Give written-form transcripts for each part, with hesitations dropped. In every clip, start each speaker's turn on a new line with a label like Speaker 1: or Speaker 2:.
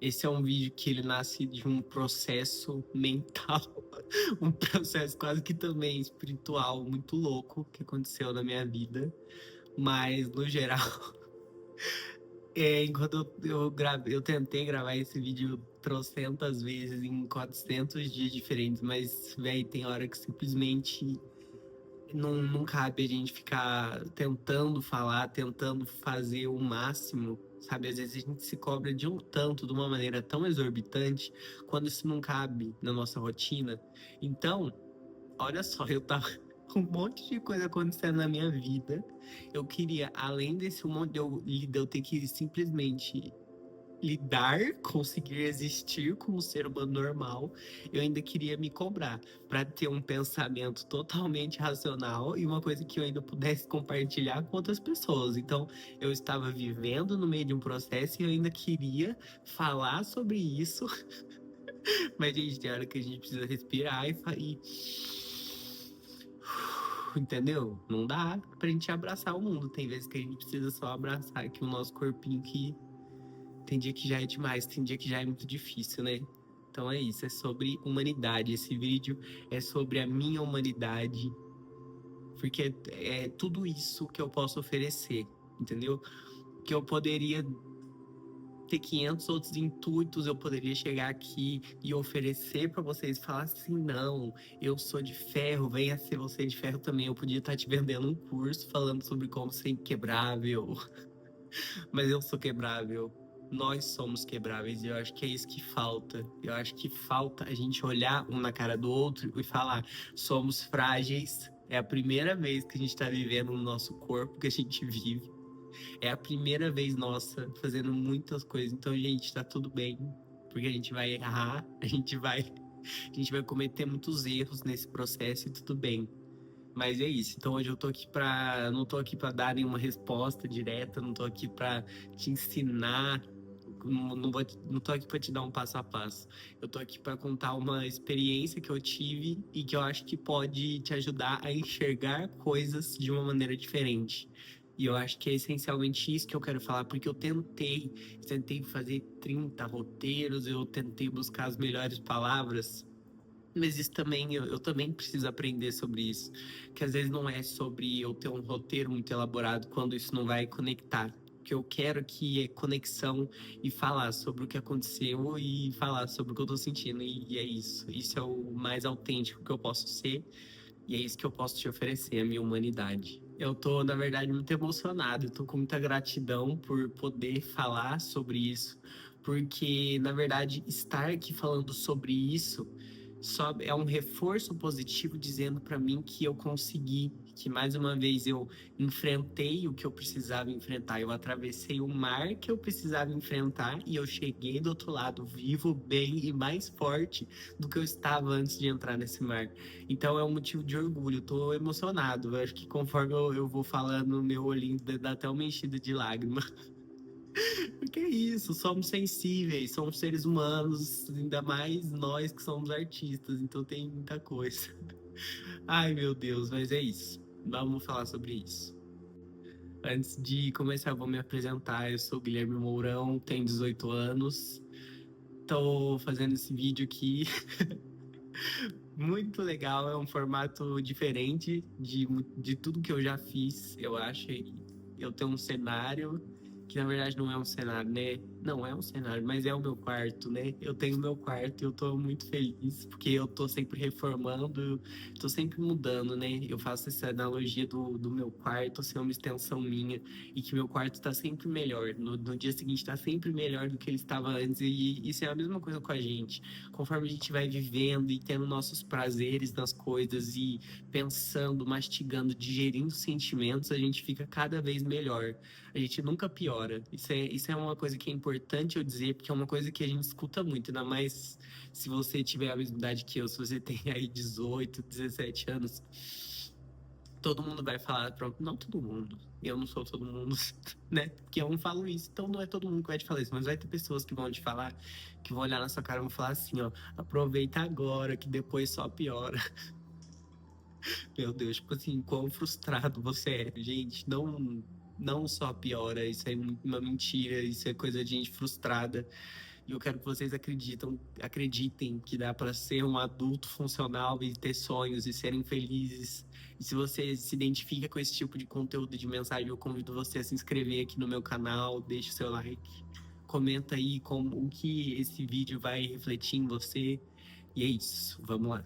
Speaker 1: Esse é um vídeo que ele nasce de um processo mental, um processo quase que também espiritual, muito louco que aconteceu na minha vida. Mas, no geral, enquanto eu tentei gravar esse vídeo trocentas vezes em 400 dias diferentes, mas, velho, tem hora que simplesmente não cabe a gente ficar tentando falar, tentando fazer o máximo, sabe? Às vezes a gente se cobra de um tanto, de uma maneira tão exorbitante, quando isso não cabe na nossa rotina. Então, olha só, eu tava com um monte de coisa acontecendo na minha vida. Eu queria, além desse um monte de eu ter que simplesmente lidar, conseguir existir como um ser humano normal, eu ainda queria me cobrar para ter um pensamento totalmente racional e uma coisa que eu ainda pudesse compartilhar com outras pessoas. Então, eu estava vivendo no meio de um processo e eu ainda queria falar sobre isso. Mas, gente, tem hora que a gente precisa respirar e entendeu? Não dá pra gente abraçar o mundo. Tem vezes que a gente precisa só abraçar aqui o nosso corpinho que tem dia que já é demais, tem dia que já é muito difícil, né? Então é isso, é sobre humanidade. Esse vídeo é sobre a minha humanidade, porque é tudo isso que eu posso oferecer, entendeu? Que eu poderia ter 500 outros intuitos, eu poderia chegar aqui e oferecer para vocês, falar assim, não, eu sou de ferro, venha ser você de ferro também. Eu podia estar te vendendo um curso falando sobre como ser inquebrável, mas eu sou quebrável. Nós somos quebráveis e eu acho que é isso que falta. Eu acho que falta a gente olhar um na cara do outro e falar: somos frágeis. É a primeira vez que a gente está vivendo no nosso corpo que a gente vive. É a primeira vez nossa fazendo muitas coisas. Então, gente, tá tudo bem. Porque a gente vai errar, a gente vai cometer muitos erros nesse processo e tudo bem. Mas é isso. Então hoje eu tô aqui pra. Não tô aqui pra dar nenhuma resposta direta, não tô aqui pra te ensinar. Não tô aqui pra te dar um passo a passo. Eu tô aqui pra contar uma experiência que eu tive e que eu acho que pode te ajudar a enxergar coisas de uma maneira diferente. E eu acho que é essencialmente isso que eu quero falar, porque eu tentei fazer 30 roteiros, eu tentei buscar as melhores palavras. Mas isso também, eu também preciso aprender sobre isso. Que às vezes não é sobre eu ter um roteiro muito elaborado quando isso não vai conectar. O que eu quero que é conexão e falar sobre o que aconteceu e falar sobre o que eu tô sentindo. E é isso. Isso é o mais autêntico que eu posso ser. E é isso que eu posso te oferecer, a minha humanidade. Eu tô, na verdade, muito emocionado. Eu tô com muita gratidão por poder falar sobre isso. Porque, na verdade, estar aqui falando sobre isso só é um reforço positivo dizendo para mim que eu consegui, que mais uma vez eu enfrentei o que eu precisava enfrentar. Eu atravessei o mar que eu precisava enfrentar e eu cheguei do outro lado vivo, bem e mais forte do que eu estava antes de entrar nesse mar. Então é um motivo de orgulho, eu tô emocionado. Eu acho que conforme eu vou falando, meu olhinho dá até uma enchida de lágrimas. Porque é isso, somos sensíveis, somos seres humanos, ainda mais nós que somos artistas, então tem muita coisa. Ai, meu Deus, mas é isso. Vamos falar sobre isso. Antes de começar, eu vou me apresentar. Eu sou Guilherme Mourão, tenho 18 anos. Tô fazendo esse vídeo aqui muito legal, é um formato diferente de tudo que eu já fiz, eu acho. Eu tenho um cenário, que na verdade não é um cenário, né? Não é um cenário, mas é o meu quarto, né? Eu tenho o meu quarto e eu tô muito feliz, porque eu tô sempre reformando, tô sempre mudando, né? Eu faço essa analogia do meu quarto ser uma extensão minha, e que meu quarto tá sempre melhor. No dia seguinte tá sempre melhor do que ele estava antes, e isso é a mesma coisa com a gente. Conforme a gente vai vivendo e tendo nossos prazeres nas coisas e pensando, mastigando, digerindo sentimentos, a gente fica cada vez melhor. A gente nunca piora. Isso é uma coisa que é importante eu dizer, porque é uma coisa que a gente escuta muito, ainda mais se você tiver a mesma idade que eu, se você tem aí 18, 17 anos. Todo mundo vai falar, pronto, não todo mundo, eu não sou todo mundo, né? Porque eu não falo isso, então não é todo mundo que vai te falar isso, mas vai ter pessoas que vão te falar, que vão olhar na sua cara e vão falar assim, ó, aproveita agora, que depois só piora. Meu Deus, tipo assim, quão frustrado você é, gente, não só piora, isso é uma mentira, isso é coisa de gente frustrada. E eu quero que vocês acreditem que dá para ser um adulto funcional e ter sonhos e serem felizes. E se você se identifica com esse tipo de conteúdo de mensagem, eu convido você a se inscrever aqui no meu canal, deixe o seu like, comenta aí o que esse vídeo vai refletir em você. E é isso, vamos lá.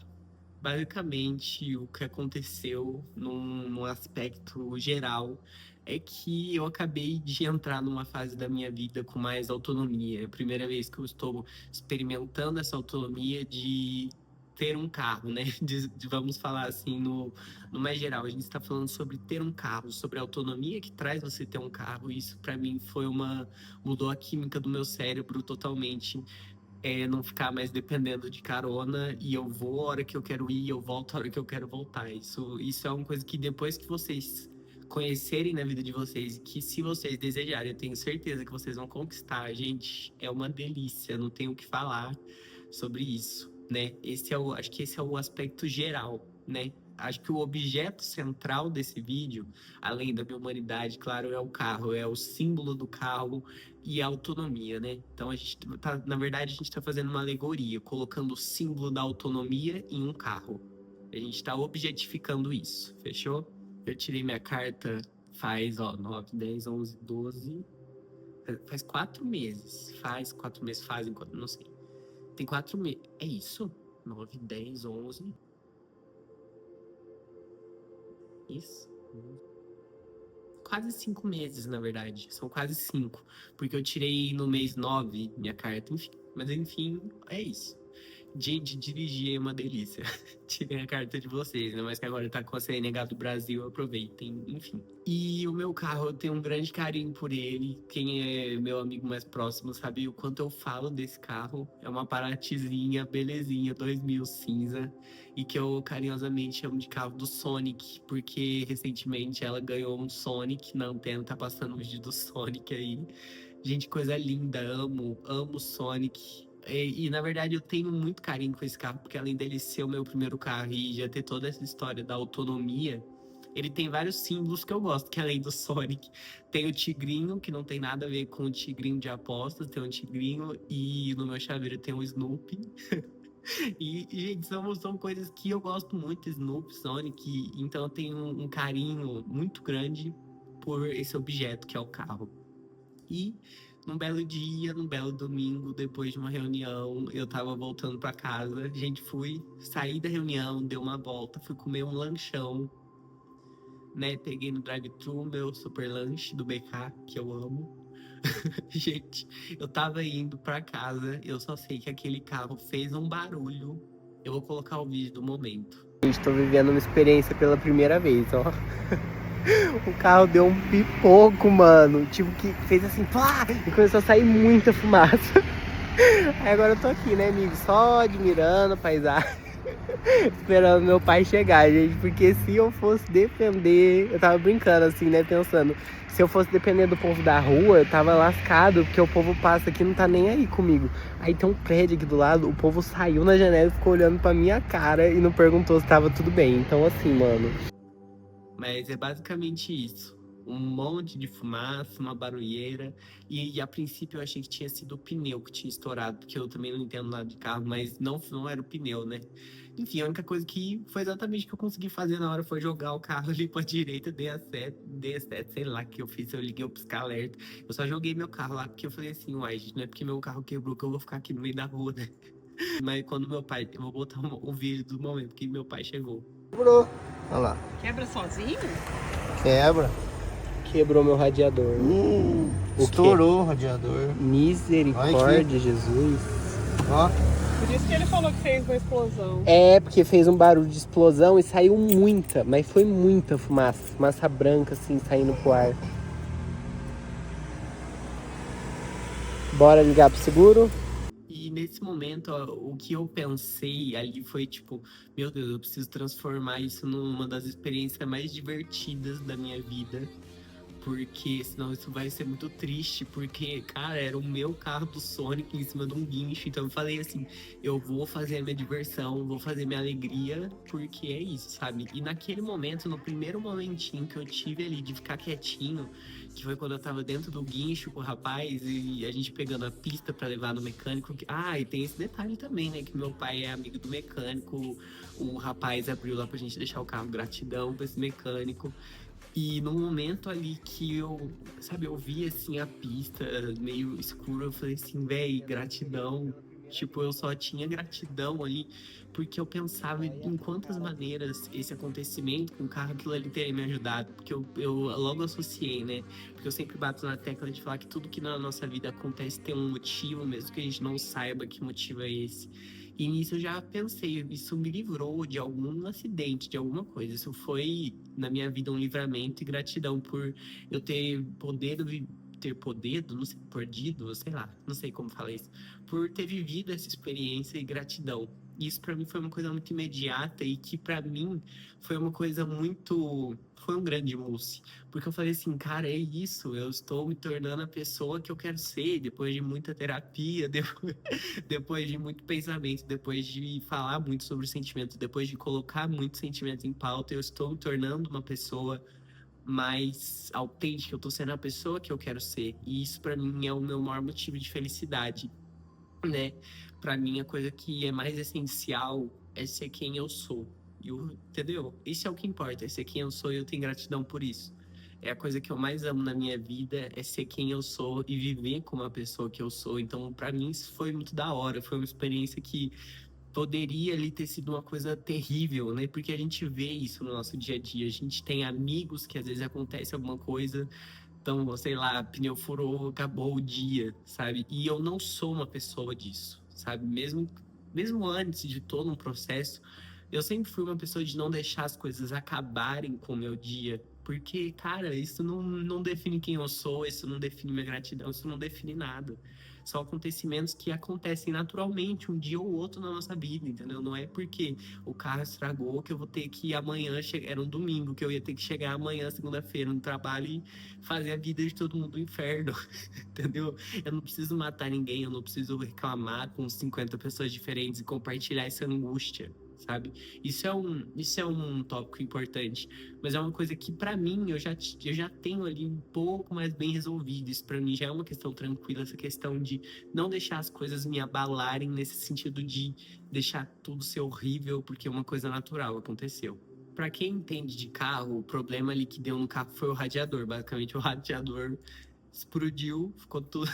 Speaker 1: Basicamente, o que aconteceu num aspecto geral é que eu acabei de entrar numa fase da minha vida com mais autonomia. É a primeira vez que eu estou experimentando essa autonomia de ter um carro, né? Vamos falar assim, no mais geral. A gente está falando sobre ter um carro, sobre a autonomia que traz você ter um carro. Isso, para mim, mudou a química do meu cérebro totalmente. Não ficar mais dependendo de carona e eu vou a hora que eu quero ir, eu volto a hora que eu quero voltar. Isso é uma coisa que depois que vocês conhecerem na vida de vocês, que se vocês desejarem, eu tenho certeza que vocês vão conquistar, gente, é uma delícia, não tenho o que falar sobre isso, né? Acho que esse é o aspecto geral, né? Acho que o objeto central desse vídeo, além da minha humanidade, claro, é o carro, é o símbolo do carro, e a autonomia, né? Então na verdade, a gente tá fazendo uma alegoria, colocando o símbolo da autonomia em um carro. A gente tá objetificando isso, fechou? Eu tirei minha carta faz, 9, 10, 11, 12. Faz 4 meses. Fazem 4, não sei. Tem 4 meses. É isso? 9, 10, 11. Isso. Quase 5 meses, na verdade. São quase 5. Porque eu tirei no mês 9 minha carta, enfim. Mas enfim, é isso. Gente, dirigir é uma delícia. Tirei a carta de vocês, né? Mas que agora tá com a CNH do Brasil, aproveitem, enfim. E o meu carro, eu tenho um grande carinho por ele. Quem é meu amigo mais próximo sabe o quanto eu falo desse carro. É uma Paratyzinha, belezinha, 2000 cinza. E que eu carinhosamente chamo de carro do Sonic, porque recentemente ela ganhou um Sonic na antena, tá passando um vídeo do Sonic aí. Gente, coisa linda, amo Sonic. Na verdade eu tenho muito carinho com esse carro, porque além dele ser o meu primeiro carro e já ter toda essa história da autonomia, ele tem vários símbolos que eu gosto, que além do Sonic, tem o tigrinho, que não tem nada a ver com o tigrinho de apostas, tem um tigrinho, e no meu chaveiro tem um Snoopy. Gente, são coisas que eu gosto muito, Snoopy, Sonic, então eu tenho um carinho muito grande por esse objeto que é o carro. E num belo dia, num belo domingo, depois de uma reunião, eu tava voltando pra casa. Gente, saí da reunião, dei uma volta, fui comer um lanchão, né? Peguei no drive-thru meu super lanche do BK, que eu amo. Gente, eu tava indo pra casa, eu só sei que aquele carro fez um barulho. Eu vou colocar o vídeo do momento. Gente, tô vivendo uma experiência pela primeira vez, ó. O carro deu um pipoco, mano. Tipo, que fez assim, plá, e começou a sair muita fumaça. Aí agora eu tô aqui, né, amigo? Só admirando a paisagem. Esperando meu pai chegar, gente. Porque se eu fosse depender... Eu tava brincando assim, né, pensando. Se eu fosse depender do povo da rua, eu tava lascado. Porque o povo passa aqui e não tá nem aí comigo. Aí tem um prédio aqui do lado. O povo saiu na janela e ficou olhando pra minha cara e não perguntou se tava tudo bem. Então assim, mano... Mas é basicamente isso. Um monte de fumaça, uma barulheira. E a princípio eu achei que tinha sido o pneu que tinha estourado, porque eu também não entendo nada de carro, mas não era o pneu, né? Enfim, a única coisa que foi exatamente o que eu consegui fazer na hora foi jogar o carro ali pra direita, dei a seta, sei lá o que eu fiz, eu liguei o pisca-alerta. Eu só joguei meu carro lá porque eu falei assim, uai, gente, não é porque meu carro quebrou que eu vou ficar aqui no meio da rua, né? Mas quando meu pai, eu vou botar o vídeo do momento que meu pai chegou.
Speaker 2: Quebrou. Olha lá.
Speaker 3: Quebra sozinho?
Speaker 2: Quebra.
Speaker 1: Quebrou meu radiador.
Speaker 2: Estourou o radiador.
Speaker 1: Misericórdia, Jesus.
Speaker 2: Ó.
Speaker 3: Por isso que ele falou que fez uma explosão.
Speaker 1: É, porque fez um barulho de explosão e saiu muita, mas foi muita fumaça. Fumaça branca, assim, saindo pro ar. Bora ligar pro seguro? E nesse momento, ó, o que eu pensei ali foi tipo, meu Deus, eu preciso transformar isso numa das experiências mais divertidas da minha vida. porque senão isso vai ser muito triste, porque, cara, era o meu carro do Sonic em cima de um guincho, então eu falei assim, eu vou fazer a minha diversão, vou fazer minha alegria, porque é isso, sabe? E naquele momento, no primeiro momentinho que eu tive ali de ficar quietinho, que foi quando eu tava dentro do guincho com o rapaz e a gente pegando a pista pra levar no mecânico. Ah, e tem esse detalhe também, né? Que meu pai é amigo do mecânico, o rapaz abriu lá pra gente deixar o carro, gratidão pra esse mecânico. E no momento ali que eu, sabe, eu vi assim a pista meio escura, eu falei assim, véi, gratidão. Tipo, eu só tinha gratidão ali, porque eu pensava em quantas maneiras esse acontecimento com o carro, aquilo ali teria me ajudado. Porque eu logo associei, né? Porque eu sempre bato na tecla de falar que tudo que na nossa vida acontece tem um motivo, mesmo que a gente não saiba que motivo é esse. E nisso eu já pensei, isso me livrou de algum acidente, de alguma coisa. Isso foi, na minha vida, um livramento e gratidão por eu ter podido, não sei, perdido, sei lá, não sei como falar isso, por ter vivido essa experiência e gratidão. Isso pra mim foi uma coisa muito imediata e que pra mim foi uma coisa muito, foi um grande mousse, porque eu falei assim, cara, é isso, eu estou me tornando a pessoa que eu quero ser depois de muita terapia, depois de muito pensamento, depois de falar muito sobre sentimentos, depois de colocar muitos sentimentos em pauta, eu estou me tornando uma pessoa mais autêntica, eu tô sendo a pessoa que eu quero ser. E isso pra mim é o meu maior motivo de felicidade, né? Pra mim a coisa que é mais essencial é ser quem eu sou. Entendeu? Isso é o que importa, é ser quem eu sou e eu tenho gratidão por isso. É a coisa que eu mais amo na minha vida, é ser quem eu sou e viver como a pessoa que eu sou. Então, pra mim, isso foi muito da hora. Foi uma experiência que poderia ali ter sido uma coisa terrível, né? Porque a gente vê isso no nosso dia a dia. A gente tem amigos que às vezes acontece alguma coisa, então, sei lá, pneu furou, acabou o dia, sabe? E eu não sou uma pessoa disso, sabe? Mesmo antes de todo um processo, eu sempre fui uma pessoa de não deixar as coisas acabarem com o meu dia. Porque, cara, isso não define quem eu sou, isso não define minha gratidão, isso não define nada. São acontecimentos que acontecem naturalmente um dia ou outro na nossa vida, entendeu? Não é porque o carro estragou que eu vou ter que ir amanhã, era um domingo, que eu ia ter que chegar amanhã, segunda-feira, no trabalho e fazer a vida de todo mundo do inferno, entendeu? Eu não preciso matar ninguém, eu não preciso reclamar com 50 pessoas diferentes e compartilhar essa angústia, sabe? Isso é um tópico importante, mas é uma coisa que pra mim eu já tenho ali um pouco mais bem resolvido. Isso pra mim já é uma questão tranquila, essa questão de não deixar as coisas me abalarem nesse sentido de deixar tudo ser horrível porque uma coisa natural aconteceu. Pra quem entende de carro, o problema ali que deu no carro foi o radiador. Basicamente, o radiador explodiu, ficou tudo.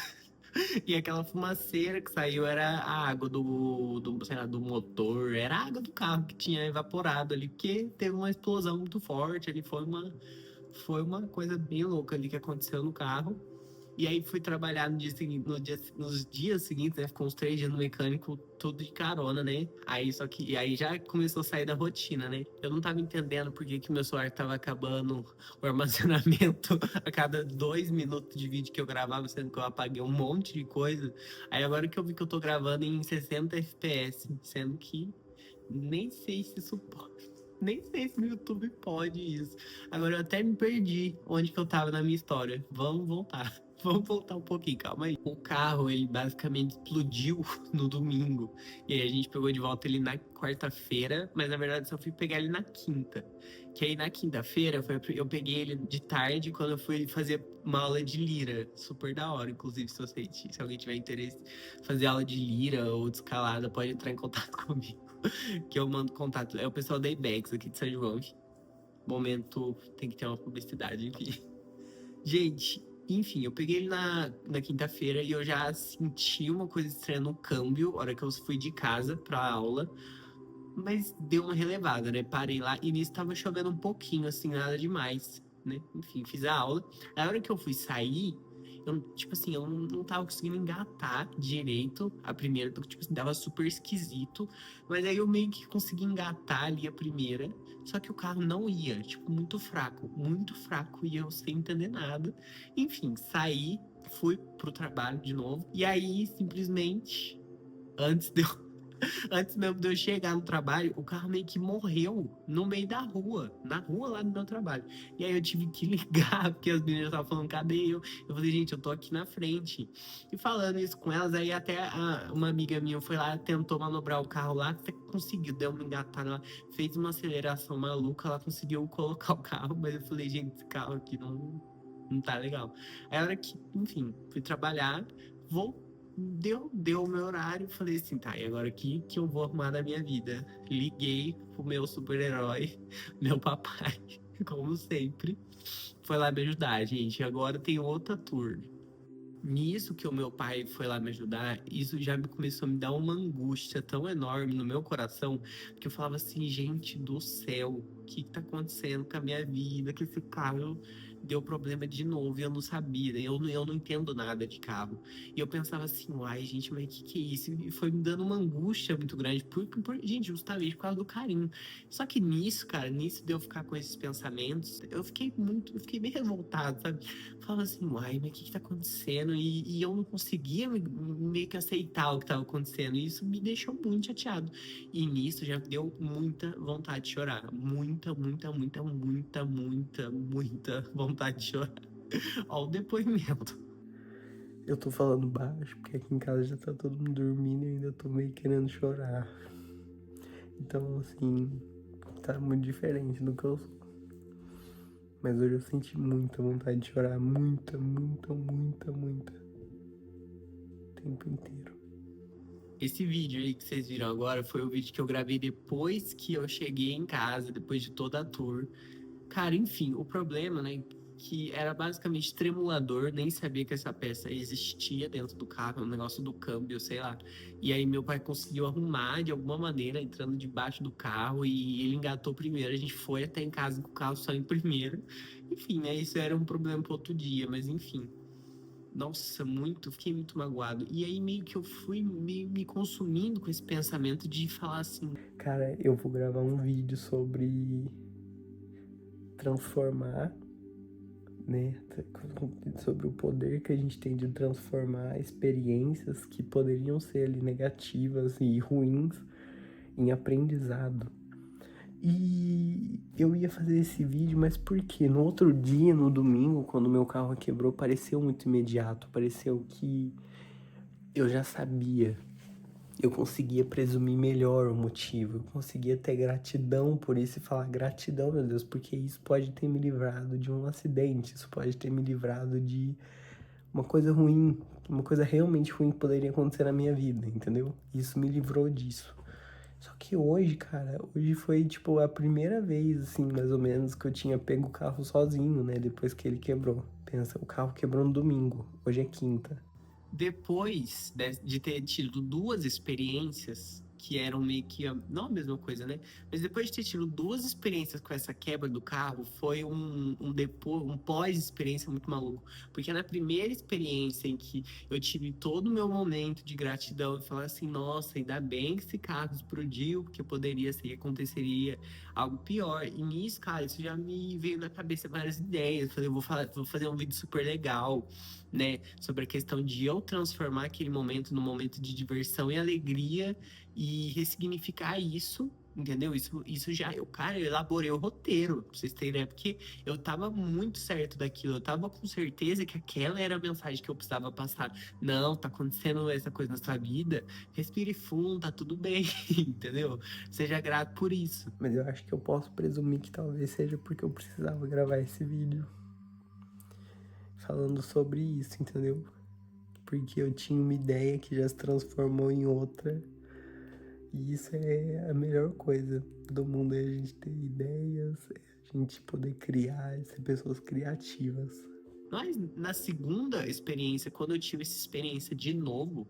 Speaker 1: E aquela fumaceira que saiu era a água sei lá, do motor, era a água do carro que tinha evaporado ali, porque teve uma explosão muito forte ali, foi uma coisa bem louca ali que aconteceu no carro. E aí fui trabalhar no dia seguinte, nos dias seguintes, né? Ficou uns 3 dias no mecânico, tudo de carona, né? E aí já começou a sair da rotina, né? Eu não tava entendendo por que que meu celular tava acabando o armazenamento a cada 2 minutos de vídeo que eu gravava, sendo que eu apaguei um monte de coisa. Aí agora que eu vi que eu tô gravando em 60 FPS, sendo que nem sei se isso pode. Nem sei se no YouTube pode isso. Agora eu até me perdi onde que eu tava na minha história. Vamos voltar. Vamos voltar um pouquinho, calma aí. O carro, ele basicamente explodiu no domingo. E aí a gente pegou de volta ele na quarta-feira, mas na verdade só fui pegar ele na quinta. Que aí na quinta-feira eu peguei ele de tarde quando eu fui fazer uma aula de lira. Super da hora, inclusive, se alguém tiver interesse em fazer aula de lira ou de escalada, pode entrar em contato comigo. Que eu mando contato. É o pessoal da Ibex aqui de São João. Momento, tem que ter uma publicidade aqui. Gente, enfim, eu peguei ele na quinta-feira e eu já senti uma coisa estranha no câmbio, na hora que eu fui de casa pra aula. Mas deu uma relevada, né? Parei lá e nisso tava chovendo um pouquinho, assim, nada demais, né? Enfim, fiz a aula. Na hora que eu fui sair, tipo assim, eu não tava conseguindo engatar direito a primeira, porque, tipo assim, dava super esquisito. Mas aí eu meio que consegui engatar ali a primeira, só que o carro não ia, tipo, muito fraco, e eu sem entender nada. Enfim, saí, fui pro trabalho de novo, e aí, simplesmente, antes de eu Antes mesmo de eu chegar no trabalho, o carro meio que morreu no meio da rua, na rua lá do meu trabalho. E aí eu tive que ligar, porque as meninas estavam falando, cadê eu? Eu falei, gente, eu tô aqui na frente. E falando isso com elas, aí até uma amiga minha foi lá, tentou manobrar o carro lá, até que conseguiu, deu uma engatada lá, fez uma aceleração maluca, ela conseguiu colocar o carro, mas eu falei, gente, esse carro aqui não tá legal. Aí a hora que, enfim, fui trabalhar, deu o meu horário, falei assim, tá, e agora o que eu vou arrumar da minha vida? Liguei pro meu super-herói, meu papai, como sempre, foi lá me ajudar, gente. Agora tem outra tour. Nisso que o meu pai foi lá me ajudar, isso já começou a me dar uma angústia tão enorme no meu coração, que eu falava assim, gente do céu, o que tá acontecendo com a minha vida? Que esse carro deu problema de novo e eu não sabia, eu não entendo nada de carro. E eu pensava assim, uai, gente, mas que é isso? E foi me dando uma angústia muito grande, gente, justamente por causa do carinho. Só que nisso, cara, nisso de eu ficar com esses pensamentos, eu fiquei bem revoltado, sabe? Falava assim, uai, mas o que tá acontecendo? E eu não conseguia meio que aceitar o que tava acontecendo. E isso me deixou muito chateado. E nisso já deu muita vontade de chorar. Muita vontade de chorar. Olha o depoimento.
Speaker 4: Eu tô falando baixo porque aqui em casa já tá todo mundo dormindo e eu ainda tô meio querendo chorar. Então, assim, tá muito diferente do que eu sou. Mas hoje eu senti muita vontade de chorar. Muita. O tempo inteiro.
Speaker 1: Esse vídeo aí que vocês viram agora foi o vídeo que eu gravei depois que eu cheguei em casa, depois de toda a tour. Cara, enfim, o problema, né, que era basicamente tremulador, nem sabia que essa peça existia dentro do carro, um negócio do câmbio, sei lá. E aí meu pai conseguiu arrumar de alguma maneira, entrando debaixo do carro, e ele engatou primeiro, a gente foi até em casa com o carro só em primeiro. Enfim, né, isso era um problema para outro dia, mas enfim. Nossa, fiquei muito magoado. E aí meio que eu fui me consumindo com esse pensamento de falar assim,
Speaker 4: Cara, eu vou gravar um vídeo sobre transformar, né? Sobre o poder que a gente tem de transformar experiências que poderiam ser ali negativas e ruins em aprendizado. E eu ia fazer esse vídeo, mas por quê? No outro dia, no domingo, quando meu carro quebrou, pareceu muito imediato. Pareceu que eu já sabia. Eu conseguia presumir melhor o motivo. Eu conseguia ter gratidão por isso e falar gratidão, meu Deus, porque isso pode ter me livrado de um acidente. Isso pode ter me livrado de uma coisa ruim. Uma coisa realmente ruim que poderia acontecer na minha vida, entendeu? Isso me livrou disso. Só que hoje, cara, hoje foi, tipo, a primeira vez, assim, mais ou menos, que eu tinha pego o carro sozinho, né? Depois que ele quebrou. Pensa, o carro quebrou no domingo, hoje é quinta.
Speaker 1: depois de ter tido duas experiências que eram meio que, não a mesma coisa, né? Mas depois de ter tido duas experiências com essa quebra do carro, foi um pós-experiência muito maluco. Porque na primeira experiência em que eu tive todo o meu momento de gratidão e falar assim, nossa, ainda bem que esse carro explodiu, porque poderia ser que aconteceria algo pior. E nisso, cara, isso já me veio na cabeça várias ideias. Eu falei, vou fazer um vídeo super legal, né? Sobre a questão de eu transformar aquele momento num momento de diversão e alegria e ressignificar isso, entendeu? Isso já, eu elaborei o roteiro, pra vocês terem ideia, porque eu tava muito certo daquilo, eu tava com certeza que aquela era a mensagem que eu precisava passar. Não, tá acontecendo essa coisa na sua vida, respire fundo, tá tudo bem, entendeu? Seja grato por isso.
Speaker 4: Mas eu acho que eu posso presumir que talvez seja porque eu precisava gravar esse vídeo falando sobre isso, entendeu? Porque eu tinha uma ideia que já se transformou em outra. E isso é a melhor coisa do mundo, é a gente ter ideias, é a gente poder criar, ser pessoas criativas.
Speaker 1: Mas na segunda experiência, quando eu tive essa experiência de novo,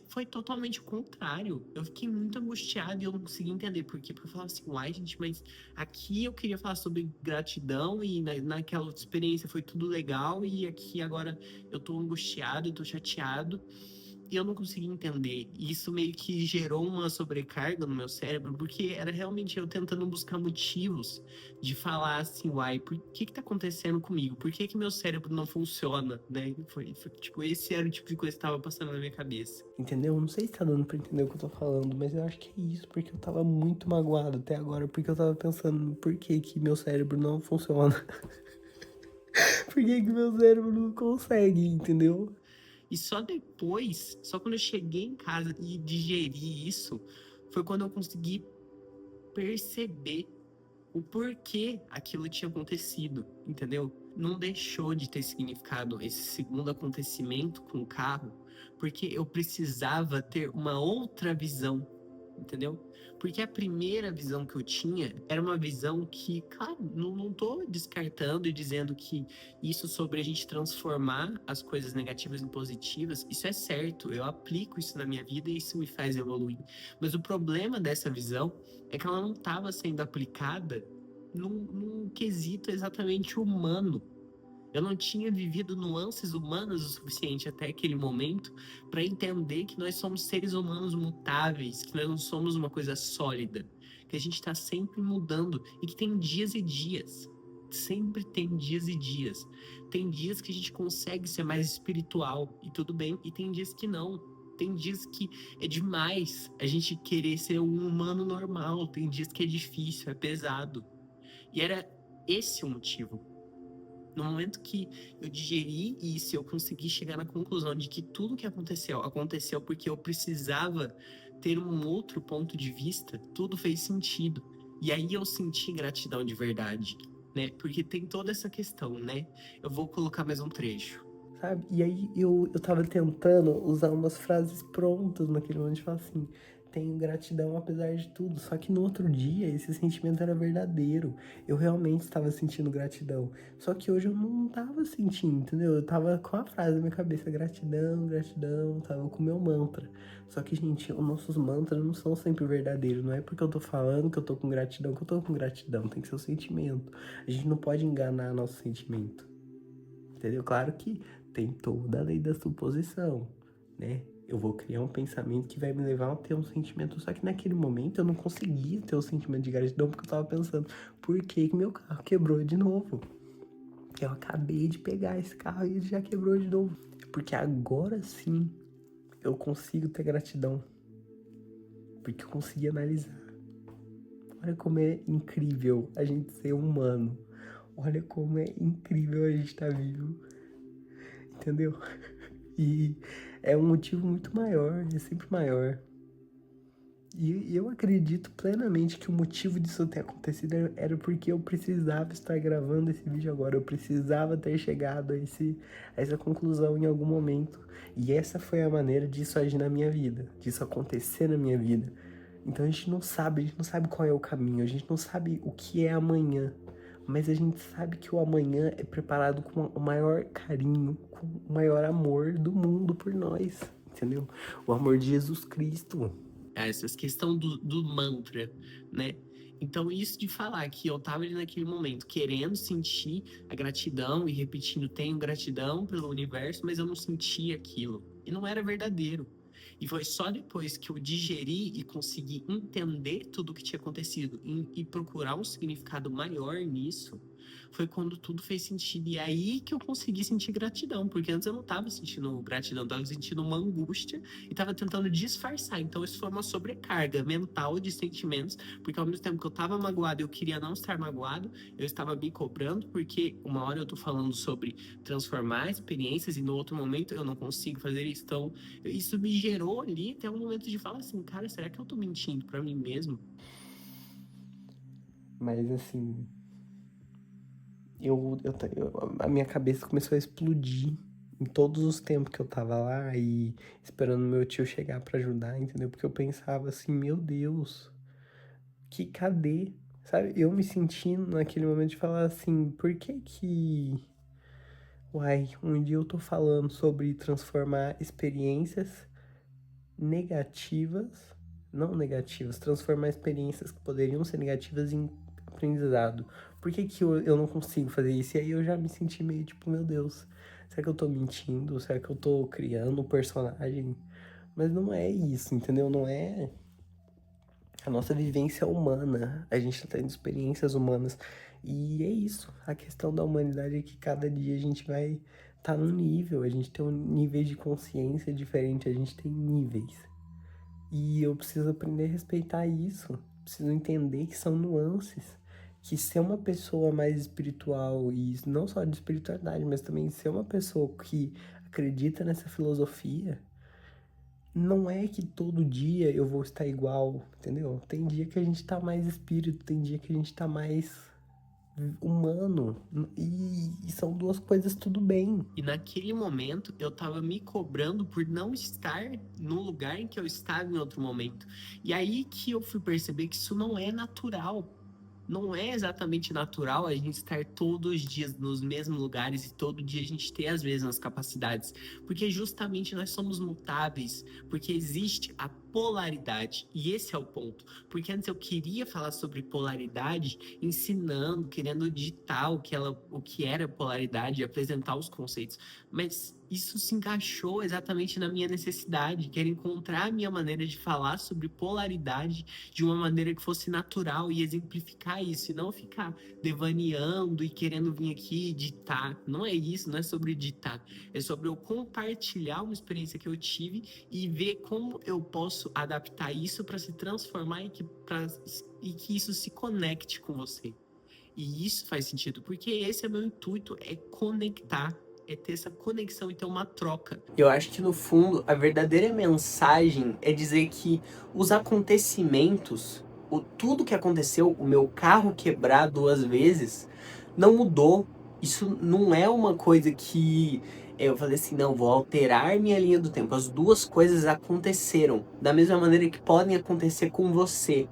Speaker 1: foi totalmente o contrário. Eu fiquei muito angustiado e eu não conseguia entender por quê. Porque eu falava assim, uai, gente, mas aqui eu queria falar sobre gratidão e naquela experiência foi tudo legal e aqui agora eu tô angustiado, eu tô chateado. E eu não conseguia entender. E isso meio que gerou uma sobrecarga no meu cérebro, porque era realmente eu tentando buscar motivos de falar assim, uai, por que tá acontecendo comigo? Por que meu cérebro não funciona, né? Tipo, esse era o tipo de coisa que tava passando na minha cabeça.
Speaker 4: Entendeu? Não sei se tá dando pra entender o que eu tô falando, mas eu acho que é isso, porque eu tava muito magoado até agora, porque eu tava pensando por que meu cérebro não funciona. Por que meu cérebro não consegue, entendeu?
Speaker 1: E só depois, só quando eu cheguei em casa e digeri isso, foi quando eu consegui perceber o porquê aquilo tinha acontecido, entendeu? Não deixou de ter significado esse segundo acontecimento com o carro, porque eu precisava ter uma outra visão, entendeu? Porque a primeira visão que eu tinha era uma visão que, claro, não tô descartando e dizendo que isso sobre a gente transformar as coisas negativas em positivas, isso é certo, eu aplico isso na minha vida e isso me faz evoluir. Mas o problema dessa visão é que ela não estava sendo aplicada num quesito exatamente humano. Eu não tinha vivido nuances humanas o suficiente até aquele momento para entender que nós somos seres humanos mutáveis, que nós não somos uma coisa sólida, que a gente está sempre mudando e que tem dias e dias. Sempre tem dias e dias. Tem dias que a gente consegue ser mais espiritual e tudo bem, e tem dias que não. Tem dias que é demais a gente querer ser um humano normal, tem dias que é difícil, é pesado. E era esse o motivo. No momento que eu digeri isso, eu consegui chegar na conclusão de que tudo que aconteceu porque eu precisava ter um outro ponto de vista, tudo fez sentido. E aí eu senti gratidão de verdade, né? Porque tem toda essa questão, né? Eu vou colocar mais um trecho.
Speaker 4: Sabe? E aí eu tava tentando usar umas frases prontas naquele momento, de falar assim, tenho gratidão apesar de tudo. Só que no outro dia esse sentimento era verdadeiro. Eu realmente estava sentindo gratidão. Só que hoje eu não tava sentindo, entendeu? Eu tava com a frase na minha cabeça, gratidão, gratidão, tava com o meu mantra. Só que, gente, os nossos mantras não são sempre verdadeiros. Não é porque eu tô falando que eu tô com gratidão que eu tô com gratidão. Tem que ser o sentimento. A gente não pode enganar nosso sentimento. Entendeu? Claro que tem toda a lei da suposição, né? Eu vou criar um pensamento que vai me levar a ter um sentimento. Só que naquele momento eu não conseguia ter o sentimento de gratidão porque eu tava pensando, por que meu carro quebrou de novo? Eu acabei de pegar esse carro e ele já quebrou de novo. Porque agora sim eu consigo ter gratidão. Porque eu consegui analisar. Olha como é incrível a gente ser humano. Olha como é incrível a gente estar vivo. Entendeu? E é um motivo muito maior, é sempre maior. E eu acredito plenamente que o motivo disso ter acontecido era porque eu precisava estar gravando esse vídeo agora. Eu precisava ter chegado a essa conclusão em algum momento. E essa foi a maneira disso agir na minha vida, disso acontecer na minha vida. Então a gente não sabe qual é o caminho, a gente não sabe o que é amanhã. Mas a gente sabe que o amanhã é preparado com o maior carinho, com o maior amor do mundo por nós, entendeu? O amor de Jesus Cristo.
Speaker 1: Essa questão do mantra, né? Então, isso de falar que eu tava ali naquele momento querendo sentir a gratidão e repetindo, tenho gratidão pelo universo, mas eu não sentia aquilo. E não era verdadeiro. E foi só depois que eu digeri e consegui entender tudo o que tinha acontecido e procurar um significado maior nisso, foi quando tudo fez sentido. E aí que eu consegui sentir gratidão, porque antes eu não estava sentindo gratidão, eu estava sentindo uma angústia e estava tentando disfarçar. Então isso foi uma sobrecarga mental de sentimentos, porque ao mesmo tempo que eu estava magoado, eu queria não estar magoado, eu estava me cobrando, porque uma hora eu tô falando sobre transformar experiências e no outro momento eu não consigo fazer isso. Então isso me gerou ali até um momento de falar assim, cara, será que eu tô mentindo para mim mesmo?
Speaker 4: Mas assim, a minha cabeça começou a explodir em todos os tempos que eu tava lá e esperando meu tio chegar pra ajudar, entendeu? Porque eu pensava assim, meu Deus, cadê? Sabe? Eu me sentindo naquele momento de falar assim, por que uai, um dia eu tô falando sobre transformar experiências negativas, não negativas, transformar experiências que poderiam ser negativas em aprendizado. Por que eu não consigo fazer isso? E aí eu já me senti meio tipo, meu Deus, Será que eu tô mentindo? Será que eu tô criando um personagem? Mas não é isso, entendeu? Não é a nossa vivência humana. A gente tá tendo experiências humanas. E é isso. A questão da humanidade é que cada dia a gente vai tá num nível. A gente tem um nível de consciência diferente. A gente tem níveis. E eu preciso aprender a respeitar isso. Preciso entender que são nuances. Que ser uma pessoa mais espiritual, e não só de espiritualidade, mas também ser uma pessoa que acredita nessa filosofia, não é que todo dia eu vou estar igual, entendeu? Tem dia que a gente tá mais espírito, tem dia que a gente tá mais humano. E são duas coisas tudo bem.
Speaker 1: E naquele momento eu tava me cobrando por não estar no lugar em que eu estava em outro momento. E aí que eu fui perceber que isso não é natural. Não é exatamente natural a gente estar todos os dias nos mesmos lugares e todo dia a gente ter as mesmas capacidades. Porque justamente nós somos mutáveis, porque existe a polaridade. E esse é o ponto. Porque antes eu queria falar sobre polaridade, ensinando, querendo ditar o que era polaridade, apresentar os conceitos. Mas isso se encaixou exatamente na minha necessidade. Quero encontrar a minha maneira de falar sobre polaridade de uma maneira que fosse natural e exemplificar isso, e não ficar devaneando e querendo vir aqui ditar. Não é isso, não é sobre ditar. É sobre eu compartilhar uma experiência que eu tive e ver como eu posso adaptar isso para se transformar e que isso se conecte com você. E isso faz sentido, porque esse é meu intuito, é conectar, é ter essa conexão e ter uma troca.
Speaker 4: Eu acho que no fundo a verdadeira mensagem é dizer que os acontecimentos, tudo que aconteceu, o meu carro quebrar 2 vezes, não mudou. Isso não é uma coisa que eu falei assim, não, vou alterar minha linha do tempo. As duas coisas aconteceram da mesma maneira que podem acontecer com você.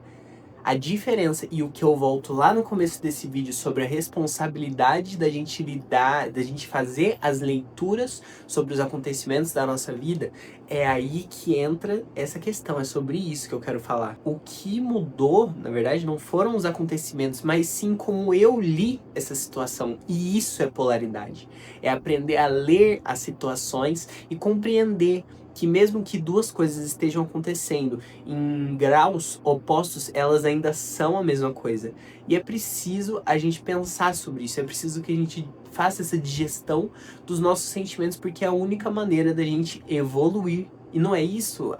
Speaker 4: A diferença, e o que eu volto lá no começo desse vídeo sobre a responsabilidade da gente lidar, da gente fazer as leituras sobre os acontecimentos da nossa vida, é aí que entra essa questão, é sobre isso que eu quero falar. O que mudou, na verdade, não foram os acontecimentos, mas sim como eu li essa situação. E isso é polaridade. É aprender a ler as situações e compreender que mesmo que duas coisas estejam acontecendo em graus opostos, elas ainda são a mesma coisa. E é preciso a gente pensar sobre isso, é preciso que a gente faça essa digestão dos nossos sentimentos, porque é a única maneira da gente evoluir. E não é isso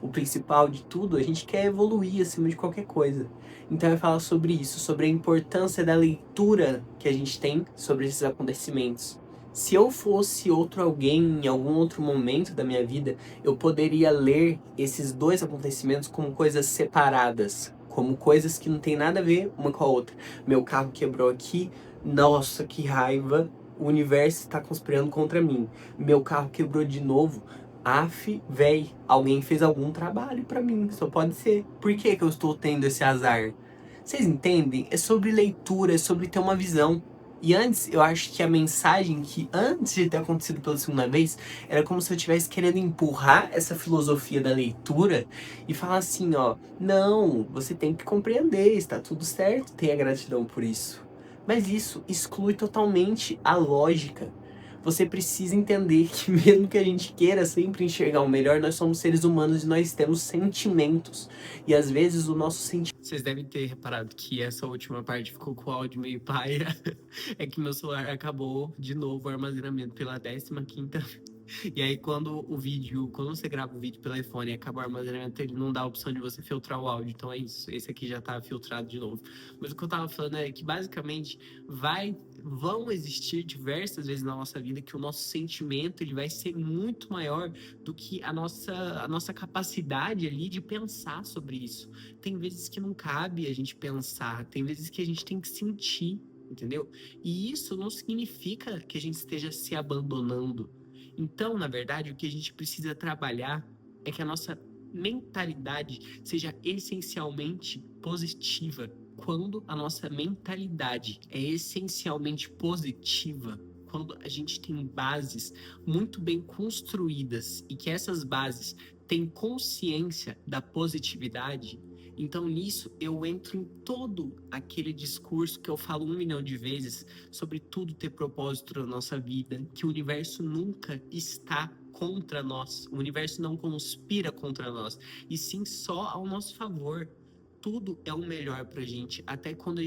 Speaker 4: o principal de tudo, a gente quer evoluir acima de qualquer coisa. Então eu falo sobre isso, sobre a importância da leitura que a gente tem sobre esses acontecimentos. Se eu fosse outro alguém em algum outro momento da minha vida, eu poderia ler esses dois acontecimentos como coisas separadas, como coisas que não tem nada a ver uma com a outra. Meu carro quebrou aqui, nossa, que raiva, o universo está conspirando contra mim. Meu carro quebrou de novo, véi, alguém fez algum trabalho pra mim, só pode ser. Por que eu estou tendo esse azar? Vocês entendem? É sobre leitura, é sobre ter uma visão. E antes, eu acho que a mensagem que antes de ter acontecido pela segunda vez, era como se eu estivesse querendo empurrar essa filosofia da leitura e falar assim, ó, não, você tem que compreender, está tudo certo, tenha gratidão por isso. Mas isso exclui totalmente a lógica. Você precisa entender que mesmo que a gente queira sempre enxergar o melhor, nós somos seres humanos e nós temos sentimentos. E às vezes o nosso sentimento...
Speaker 1: Vocês devem ter reparado que essa última parte ficou com o áudio meio paia. É que meu celular acabou de novo o armazenamento pela 15ª. E aí quando você grava o vídeo pelo iPhone e acaba o armazenamento, ele não dá a opção de você filtrar o áudio. Então é isso, esse aqui já tá filtrado de novo. Mas o que eu tava falando é que basicamente vão existir diversas vezes na nossa vida que o nosso sentimento ele vai ser muito maior do que a nossa capacidade ali de pensar sobre isso. Tem vezes que não cabe a gente pensar, tem vezes que a gente tem que sentir, entendeu? E isso não significa que a gente esteja se abandonando. Então, na verdade, o que a gente precisa trabalhar é que a nossa mentalidade seja essencialmente positiva. Quando a nossa mentalidade é essencialmente positiva, quando a gente tem bases muito bem construídas e que essas bases têm consciência da positividade, Então, nisso, eu entro em todo aquele discurso que eu falo 1 milhão de vezes sobre tudo ter propósito na nossa vida, que o universo nunca está contra nós, o universo não conspira contra nós, e sim só ao nosso favor. Tudo é o melhor pra gente, até quando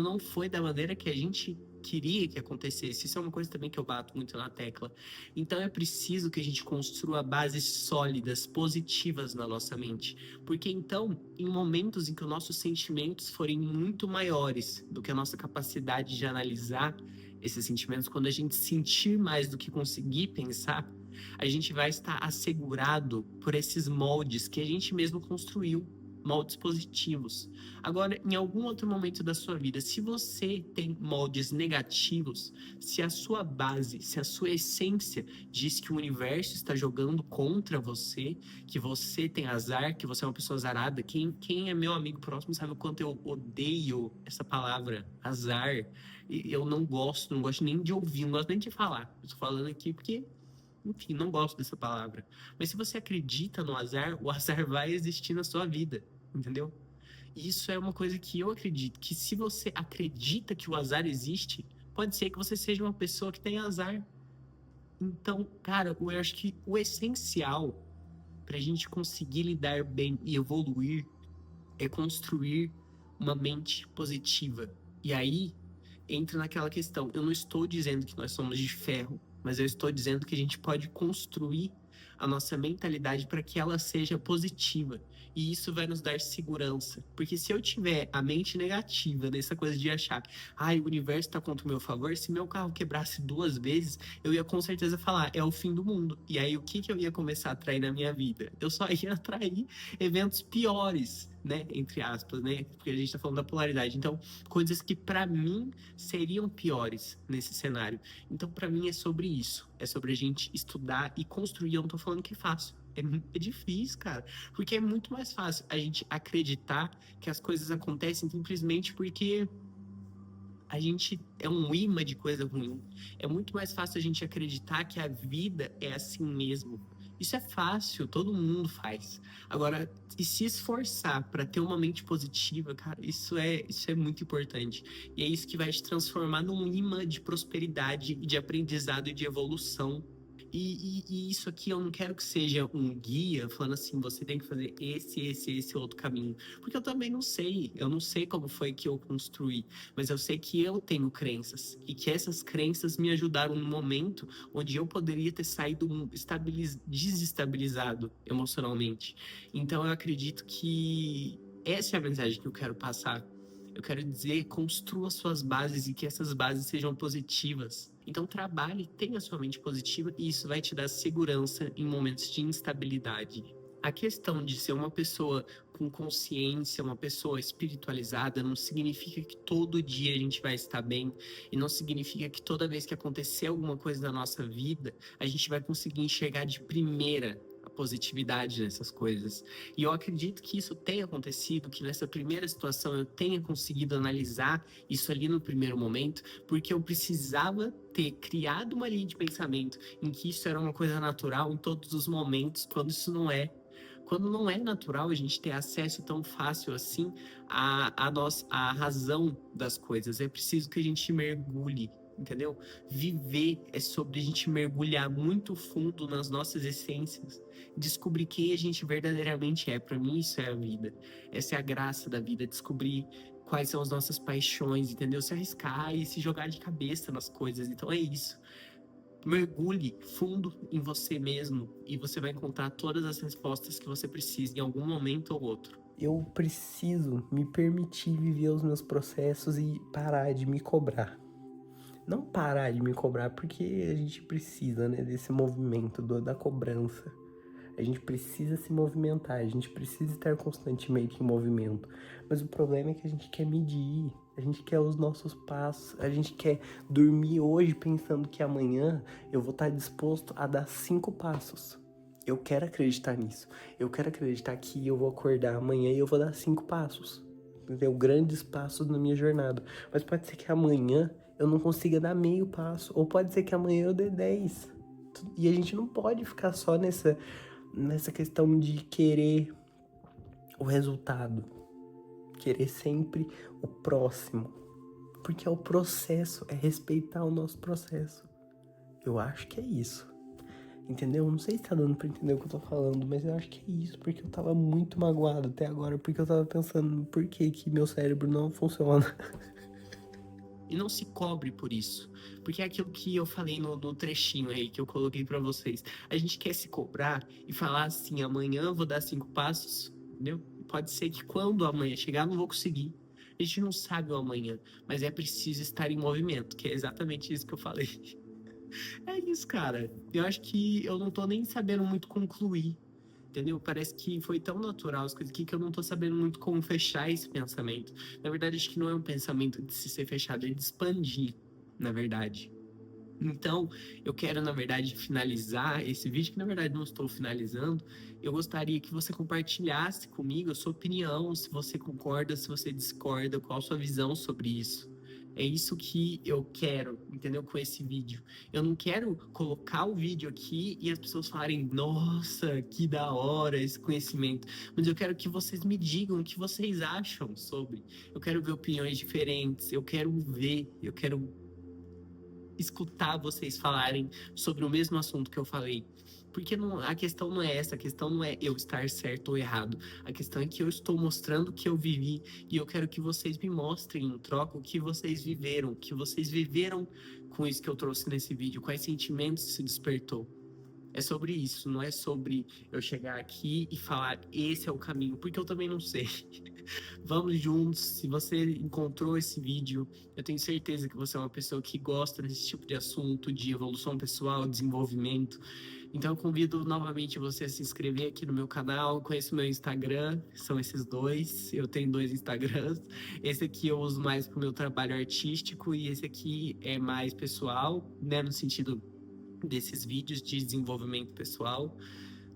Speaker 1: não foi da maneira que a gente queria que acontecesse. Isso é uma coisa também que eu bato muito na tecla. Então é preciso que a gente construa bases sólidas, positivas na nossa mente. Porque então, em momentos em que os nossos sentimentos forem muito maiores do que a nossa capacidade de analisar esses sentimentos, quando a gente sentir mais do que conseguir pensar, a gente vai estar assegurado por esses moldes que a gente mesmo construiu, moldes positivos. Agora, em algum outro momento da sua vida, se você tem moldes negativos, se a sua base, se a sua essência diz que o universo está jogando contra você, que você tem azar, que você é uma pessoa azarada, quem é meu amigo próximo sabe o quanto eu odeio essa palavra, azar. E eu não gosto nem de ouvir, não gosto nem de falar. Eu tô falando aqui porque, enfim, não gosto dessa palavra. Mas se você acredita no azar, o azar vai existir na sua vida, entendeu? E isso é uma coisa que eu acredito, que se você acredita que o azar existe, pode ser que você seja uma pessoa que tem azar. Então, cara, eu acho que o essencial pra gente conseguir lidar bem e evoluir é construir uma mente positiva. E aí entra naquela questão. Eu não estou dizendo que nós somos de ferro, mas eu estou dizendo que a gente pode construir a nossa mentalidade para que ela seja positiva. E isso vai nos dar segurança. Porque se eu tiver a mente negativa, dessa coisa de achar, o universo está contra o meu favor, se meu carro quebrasse 2 vezes, eu ia com certeza falar, é o fim do mundo. E aí o que eu ia começar a atrair na minha vida? Eu só ia atrair eventos piores, né? Entre aspas, né? Porque a gente tá falando da polaridade. Então, coisas que para mim seriam piores nesse cenário. Então, para mim é sobre isso. É sobre a gente estudar e construir. Eu não tô falando que é fácil. É difícil, cara. Porque é muito mais fácil a gente acreditar que as coisas acontecem simplesmente porque a gente é um imã de coisa ruim. É muito mais fácil a gente acreditar que a vida é assim mesmo. Isso é fácil, todo mundo faz. Agora, e se esforçar para ter uma mente positiva, cara, isso é muito importante. E é isso que vai te transformar num imã de prosperidade, de aprendizado e de evolução. E isso aqui eu não quero que seja um guia falando assim, você tem que fazer esse outro caminho. Porque eu também não sei, eu não sei como foi que eu construí, mas eu sei que eu tenho crenças e que essas crenças me ajudaram no momento onde eu poderia ter saído desestabilizado emocionalmente. Então eu acredito que essa é a mensagem que eu quero passar. Eu quero dizer, construa suas bases e que essas bases sejam positivas. Então trabalhe, tenha sua mente positiva e isso vai te dar segurança em momentos de instabilidade. A questão de ser uma pessoa com consciência, uma pessoa espiritualizada, não significa que todo dia a gente vai estar bem e não significa que toda vez que acontecer alguma coisa na nossa vida, a gente vai conseguir enxergar de primeira a positividade nessas coisas. E eu acredito que isso tenha acontecido, que nessa primeira situação eu tenha conseguido analisar isso ali no primeiro momento, porque eu precisava ter criado uma linha de pensamento em que isso era uma coisa natural em todos os momentos, quando isso não é. Quando não é natural a gente ter acesso tão fácil assim à razão das coisas. É preciso que a gente mergulhe, entendeu? Viver é sobre a gente mergulhar muito fundo nas nossas essências, descobrir quem a gente verdadeiramente é. Para mim isso é a vida. Essa é a graça da vida, descobrir quais são as nossas paixões, entendeu? Se arriscar e se jogar de cabeça nas coisas. Então é isso. Mergulhe fundo em você mesmo e você vai encontrar todas as respostas que você precisa em algum momento ou outro.
Speaker 4: Eu preciso me permitir viver os meus processos e parar de me cobrar. Não parar de me cobrar, porque a gente precisa, né, desse movimento, da cobrança. A gente precisa se movimentar, a gente precisa estar constantemente em movimento. Mas o problema é que a gente quer medir, a gente quer os nossos passos, a gente quer dormir hoje pensando que amanhã eu vou estar disposto a dar 5 passos. Eu quero acreditar nisso. Eu quero acreditar que eu vou acordar amanhã e eu vou dar 5 passos. Entendeu? Grandes passos na minha jornada. Mas pode ser que amanhã eu não consiga dar meio passo. Ou pode ser que amanhã eu dê 10. E a gente não pode ficar só nessa questão de querer o resultado. Querer sempre o próximo. Porque é o processo, é respeitar o nosso processo. Eu acho que é isso. Entendeu? Não sei se tá dando pra entender o que eu tô falando, mas eu acho que é isso, porque eu tava muito magoado até agora, porque eu tava pensando por que meu cérebro não funciona.
Speaker 1: E não se cobre por isso. Porque é aquilo que eu falei no trechinho aí, que eu coloquei pra vocês. A gente quer se cobrar e falar assim, amanhã eu vou dar 5 passos, entendeu? Pode ser que quando amanhã chegar, eu não vou conseguir. A gente não sabe o amanhã, mas é preciso estar em movimento, que é exatamente isso que eu falei. É isso, cara. Eu acho que eu não tô nem sabendo muito concluir, entendeu? Parece que foi tão natural as coisas aqui que eu não tô sabendo muito como fechar esse pensamento. Na verdade, acho que não é um pensamento de se ser fechado, é de expandir, na verdade. Então, eu quero, na verdade, finalizar esse vídeo, que na verdade não estou finalizando. Eu gostaria que você compartilhasse comigo a sua opinião, se você concorda, se você discorda, qual a sua visão sobre isso. É isso que eu quero, entendeu? Com esse vídeo. Eu não quero colocar o vídeo aqui e as pessoas falarem, nossa, que da hora esse conhecimento. Mas eu quero que vocês me digam o que vocês acham sobre. Eu quero ver opiniões diferentes, eu quero escutar vocês falarem sobre o mesmo assunto que eu falei. Porque a questão não é essa, a questão não é eu estar certo ou errado. A questão é que eu estou mostrando o que eu vivi e eu quero que vocês me mostrem em troca o que vocês viveram, o que vocês viveram com isso que eu trouxe nesse vídeo, quais sentimentos se despertou. É sobre isso, não é sobre eu chegar aqui e falar esse é o caminho, porque eu também não sei. Vamos juntos. Se você encontrou esse vídeo, eu tenho certeza que você é uma pessoa que gosta desse tipo de assunto, de evolução pessoal, desenvolvimento. Então eu convido novamente você a se inscrever aqui no meu canal, conheça o meu Instagram, são esses dois, eu tenho 2 Instagrams. Esse aqui eu uso mais para o meu trabalho artístico e esse aqui é mais pessoal, né, no sentido desses vídeos de desenvolvimento pessoal.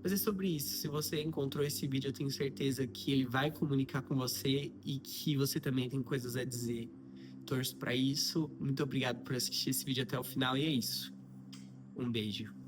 Speaker 1: Mas é sobre isso. Se você encontrou esse vídeo, eu tenho certeza que ele vai comunicar com você e que você também tem coisas a dizer. Torço para isso. Muito obrigado por assistir esse vídeo até o final e é isso. Um beijo.